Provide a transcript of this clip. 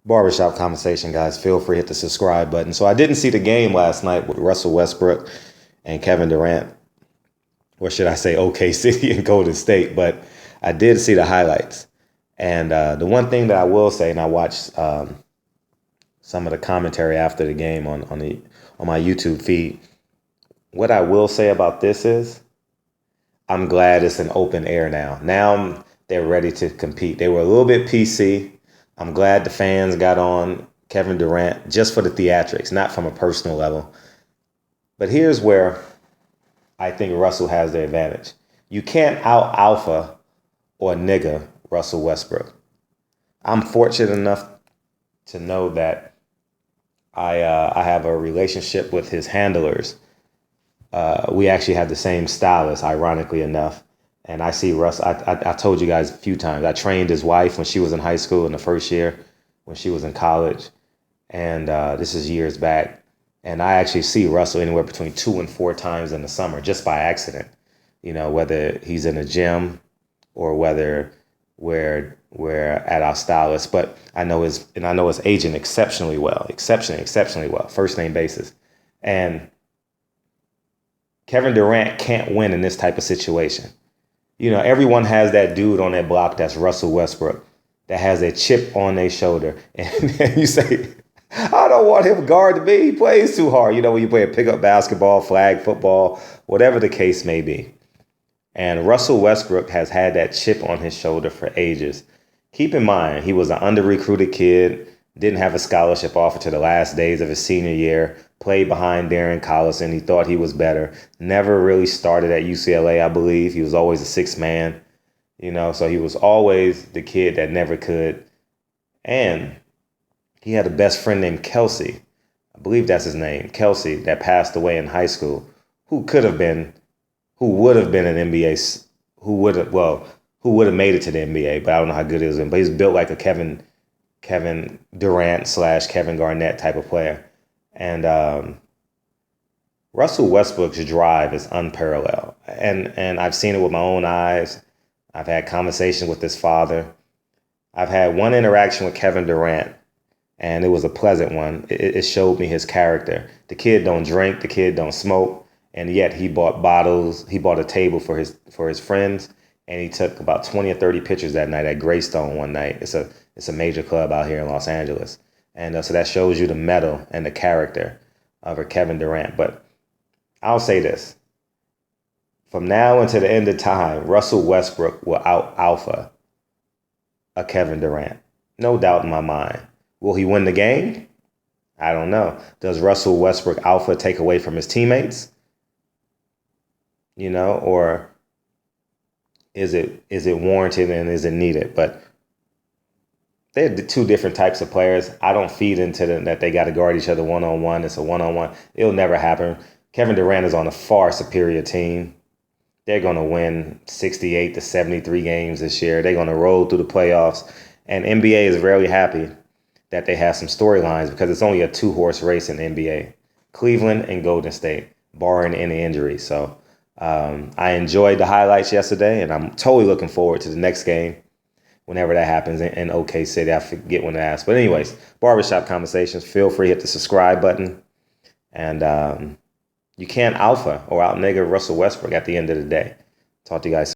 Barbershop conversation, guys. Feel free to hit the subscribe button. So I didn't see the game last night with Russell Westbrook and Kevin Durant, or should I say OK City and Golden State, but I did see the highlights. And the one thing that I will say, and I watched some of the commentary after the game on my YouTube feed. What I will say about this is, I'm glad it's an open air now. Now they're ready to compete. They were a little bit PC. I'm glad the fans got on Kevin Durant just for the theatrics, not from a personal level. But here's where I think Russell has the advantage. You can't out alpha or nigga Russell Westbrook. I'm fortunate enough to know that I have a relationship with his handlers. We actually have the same stylist, ironically enough. And I see Russ. I told you guys a few times. I trained his wife when she was in high school in the first year, when she was in college, and this is years back. And I actually see Russell anywhere between 2 and 4 times in the summer, just by accident. You know, whether he's in a gym or whether we're at our stylist. But I know his agent exceptionally well, exceptionally well, first name basis. And Kevin Durant can't win in this type of situation. You know, everyone has that dude on their block that's Russell Westbrook that has a chip on their shoulder. And you say, I don't want him guard me. He plays too hard. You know, when you play a pickup basketball, flag football, whatever the case may be. And Russell Westbrook has had that chip on his shoulder for ages. Keep in mind, he was an under-recruited kid, didn't have a scholarship offer to the last days of his senior year, played behind Durant. He thought he was better. Never really started at UCLA, I believe. He was always a sixth man, you know, so he was always the kid that never could. And he had a best friend named Kelsey. I believe that's his name, Kelsey, that passed away in high school, who would have been an NBA, who would have made it to the NBA, but I don't know how good he was. But he's built like a Kevin Durant / Kevin Garnett type of player. And Russell Westbrook's drive is unparalleled. And I've seen it with my own eyes. I've had conversations with his father. I've had one interaction with Kevin Durant, and it was a pleasant one. It showed me his character. The kid don't drink, the kid don't smoke, and yet he bought bottles. He bought a table for his friends, and he took about 20 or 30 pictures that night at Greystone one night. It's a major club out here in Los Angeles. And so that shows you the mettle and the character of a Kevin Durant. But I'll say this. From now until the end of time, Russell Westbrook will out alpha a Kevin Durant. No doubt in my mind. Will he win the game? I don't know. Does Russell Westbrook alpha take away from his teammates? You know, or is it warranted and is it needed? But they're the two different types of players. I don't feed into them that they got to guard each other one-on-one. It's a one-on-one. It'll never happen. Kevin Durant is on a far superior team. They're going to win 68 to 73 games this year. They're going to roll through the playoffs. And NBA is rarely happy that they have some storylines because it's only a 2-horse race in the NBA. Cleveland and Golden State, barring any injuries. So I enjoyed the highlights yesterday, and I'm totally looking forward to the next game. Whenever that happens in OK City, I forget when to ask. But anyways, Barbershop Conversations, feel free to hit the subscribe button. And you can't alpha or out nigga Russell Westbrook at the end of the day. Talk to you guys soon.